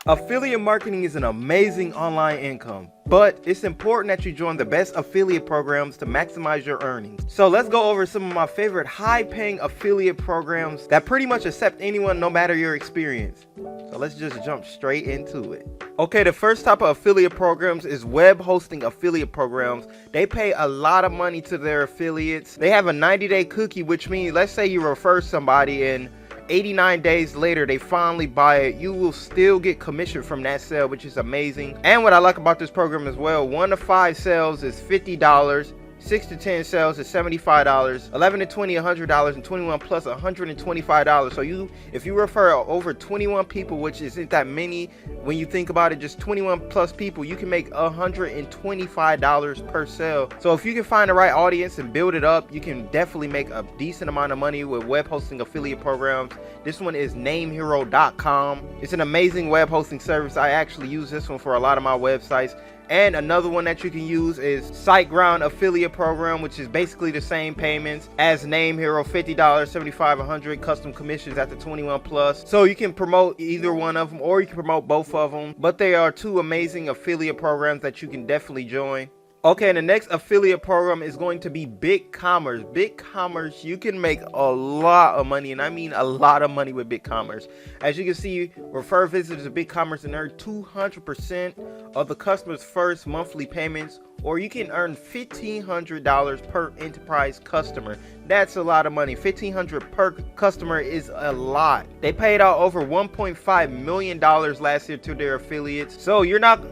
Affiliate marketing is an amazing online income, but it's important that you join the best affiliate programs to maximize your earnings. So let's go over some of my favorite high-paying affiliate programs that pretty much accept anyone no matter your experience. So let's just jump straight into it. Okay, the first type of affiliate programs is web hosting affiliate programs. They pay a lot of money to their affiliates. They have a 90-day cookie, which means let's say you refer somebody and 89 days later they finally buy it, you will still get commission from that sale, which is amazing. And what I like about this program as well, 1 to 5 sales is $50, 6 to 10 sales is $75, 11 to 20 $100, and 21 plus $125. So if you refer over 21 people, which isn't that many when you think about it, just 21 plus people, you can make $125 per sale. So if you can find the right audience and build it up, you can definitely make a decent amount of money with web hosting affiliate programs. This one is namehero.com. It's an amazing web hosting service. I actually use this one for a lot of my websites. And another one that you can use is SiteGround affiliate program, which is basically the same payments as NameHero, $50, $75, $100, custom commissions after 21 plus. So you can promote either one of them or you can promote both of them. But they are two amazing affiliate programs that you can definitely join. Okay, and the next affiliate program is going to be BigCommerce. BigCommerce, you can make a lot of money, and I mean a lot of money with BigCommerce. As you can see, refer visitors to BigCommerce and earn 200% of the customer's first monthly payments, or you can earn $1,500 per enterprise customer. That's a lot of money. $1,500 per customer is a lot. They paid out over $1.5 million last year to their affiliates. So you're not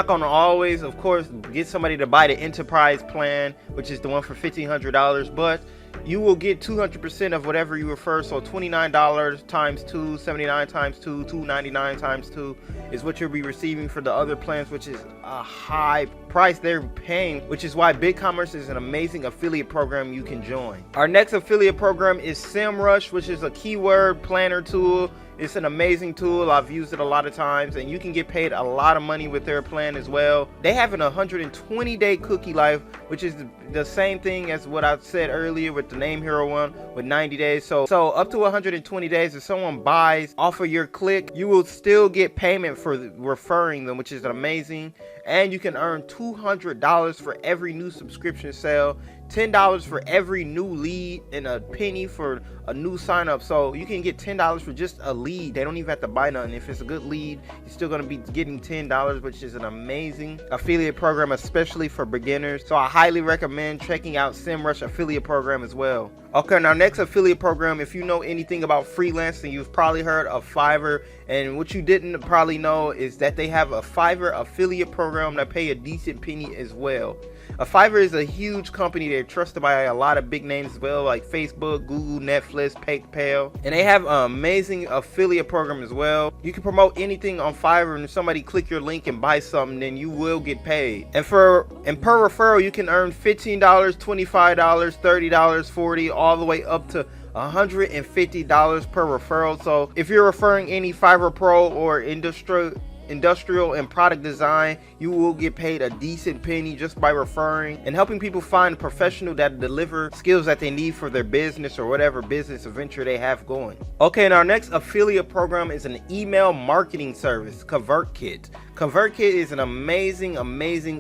gonna always, of course, get somebody to buy the enterprise plan, which is the one for $1,500, but you will get 200% of whatever you refer. So $29 times 2, $79 times 2, $299 times 2 is what you'll be receiving for the other plans, which is a high price they're paying, which is why BigCommerce is an amazing affiliate program you can join. Our next affiliate program is SEMrush, which is a keyword planner tool. It's an amazing tool. I've used it a lot of times, and you can get paid a lot of money with their plan as well. They have an 120-day cookie life, which is the same thing as what I said earlier with the NameHero one with 90 days. So up to 120 days, if someone buys off of your click, you will still get payment for referring them, which is amazing. And you can earn $200 for every new subscription sale, $10 for every new lead, and a penny for a new sign up. So you can get $10 for just a lead. They don't even have to buy nothing. If it's a good lead, you're still going to be getting $10, which is an amazing affiliate program, especially for beginners. So I highly recommend checking out SEMrush affiliate program as well. Okay, now next affiliate program, if you know anything about freelancing, you've probably heard of Fiverr. And what you didn't probably know is that they have a Fiverr affiliate program that pay a decent penny as well. Fiverr is a huge company. They're trusted by a lot of big names as well, like Facebook, Google, Netflix, PayPal. And they have an amazing affiliate program as well. You can promote anything on Fiverr, and if somebody click your link and buy something, then you will get paid. And per referral, you can earn $15, $25, $30, $40, all the way up to $150 per referral. So if you're referring any Fiverr Pro or industrial and product design, you will get paid a decent penny just by referring and helping people find a professional that deliver skills that they need for their business or whatever business or venture they have going. Okay, and our next affiliate program is an email marketing service, ConvertKit. ConvertKit is an amazing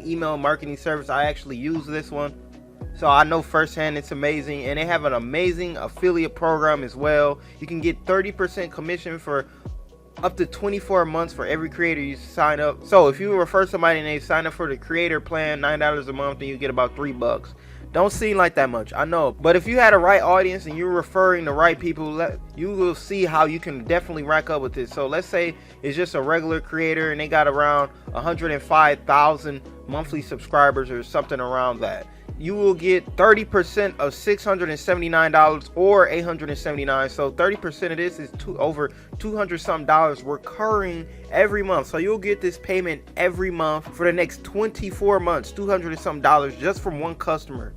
email marketing service. I actually use this one, so I know firsthand it's amazing. And they have an amazing affiliate program as well. You can get 30% commission for up to 24 months for every creator you sign up. So if you refer somebody and they sign up for the creator plan, $9 a month, then you get about $3. Don't seem like that much, I know, but if you had a right audience and you're referring the right people, you will see how you can definitely rack up with this. So let's say it's just a regular creator and they got around 105,000 monthly subscribers or something around that. You will get 30% of $679 or $879. So 30% of this is over $200 something recurring every month. So you'll get this payment every month for the next 24 months, $200 something just from one customer.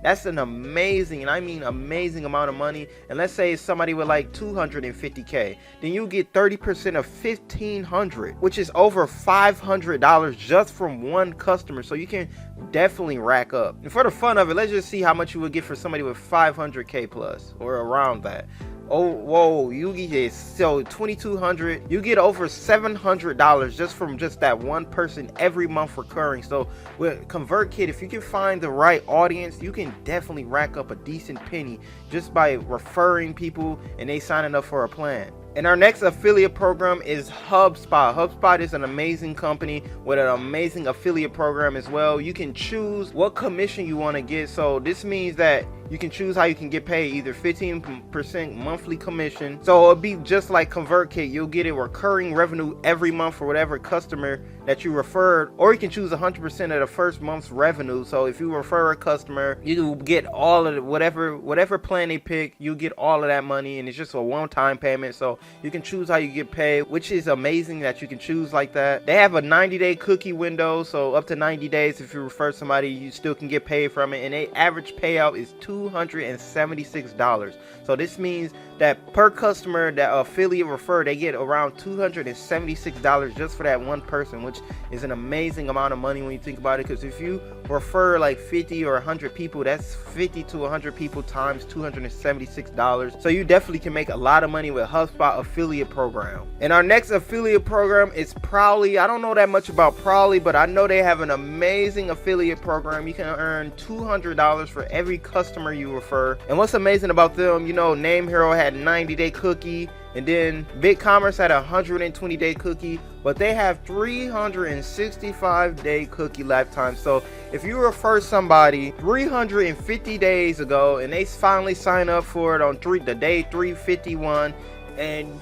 That's an amazing, and I mean amazing amount of money. And let's say it's somebody with like 250K, then you get 30% of $1,500, which is over $500 just from one customer. So you can definitely rack up. And for the fun of it, let's just see how much you would get for somebody with 500K plus or around that. Oh, whoa, you get so $2,200. You get over $700 just from just that one person every month recurring. So with ConvertKit, if you can find the right audience, you can definitely rack up a decent penny just by referring people and they signing up for a plan. And our next affiliate program is HubSpot. HubSpot is an amazing company with an amazing affiliate program as well. You can choose what commission you want to get. So this means that you can choose how you can get paid, either 15% monthly commission. So it'll be just like ConvertKit. You'll get a recurring revenue every month for whatever customer that you referred, or you can choose 100% of the first month's revenue. So if you refer a customer, you get all of the, whatever plan they pick, you get all of that money, and it's just a one-time payment. So you can choose how you get paid, which is amazing that you can choose like that. They have a 90-day cookie window, so up to 90 days if you refer somebody, you still can get paid from it, and the average payout is $276. So this means that per customer that affiliate refer, they get around $276 just for that one person, which is an amazing amount of money when you think about it. Because if you refer like 50 or 100 people, that's 50 to 100 people times $276. So you definitely can make a lot of money with HubSpot affiliate program. And our next affiliate program is Prowly. I don't know that much about Prowly, but I know they have an amazing affiliate program. You can earn $200 for every customer you refer. And what's amazing about them, you know, Name Hero had 90-day cookie, and then BigCommerce had a 120-day cookie, but they have 365-day cookie lifetime. So if you refer somebody 350 days ago and they finally sign up for it on the day 351, and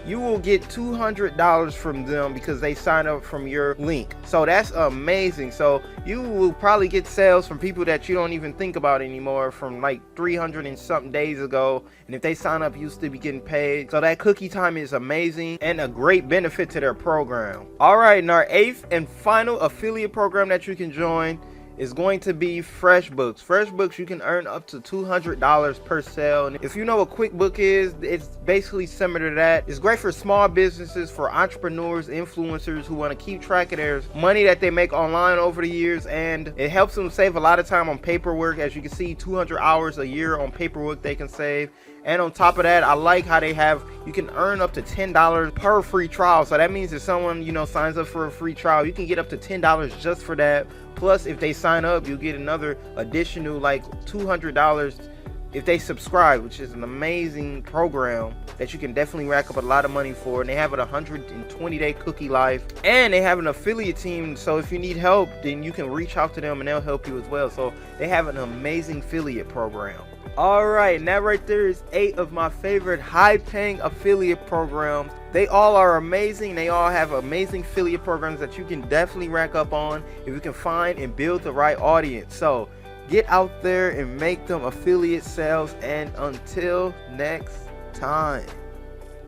you will get $200 from them because they sign up from your link. So that's amazing. So you will probably get sales from people that you don't even think about anymore from like 300 and something days ago, and if they sign up, you still be getting paid. So that cookie time is amazing and a great benefit to their program. All right, and our 8th and final affiliate program that you can join is going to be FreshBooks. FreshBooks, you can earn up to $200 per sale. And if you know what QuickBook is, it's basically similar to that. It's great for small businesses, for entrepreneurs, influencers who want to keep track of their money that they make online over the years, and it helps them save a lot of time on paperwork. As you can see, 200 hours a year on paperwork they can save. And on top of that, I like how they have, you can earn up to $10 per free trial. So that means if someone, you know, signs up for a free trial, you can get up to $10 just for that. Plus, if they sign up, you get another additional like $200 if they subscribe, which is an amazing program that you can definitely rack up a lot of money for. And they have a 120-day cookie life, and they have an affiliate team. So if you need help, then you can reach out to them and they'll help you as well. So they have an amazing affiliate program. All right, and that right there is 8 of my favorite high-paying affiliate programs. They all are amazing. They all have amazing affiliate programs that you can definitely rack up on if you can find and build the right audience. So get out there and make them affiliate sales, and until next time.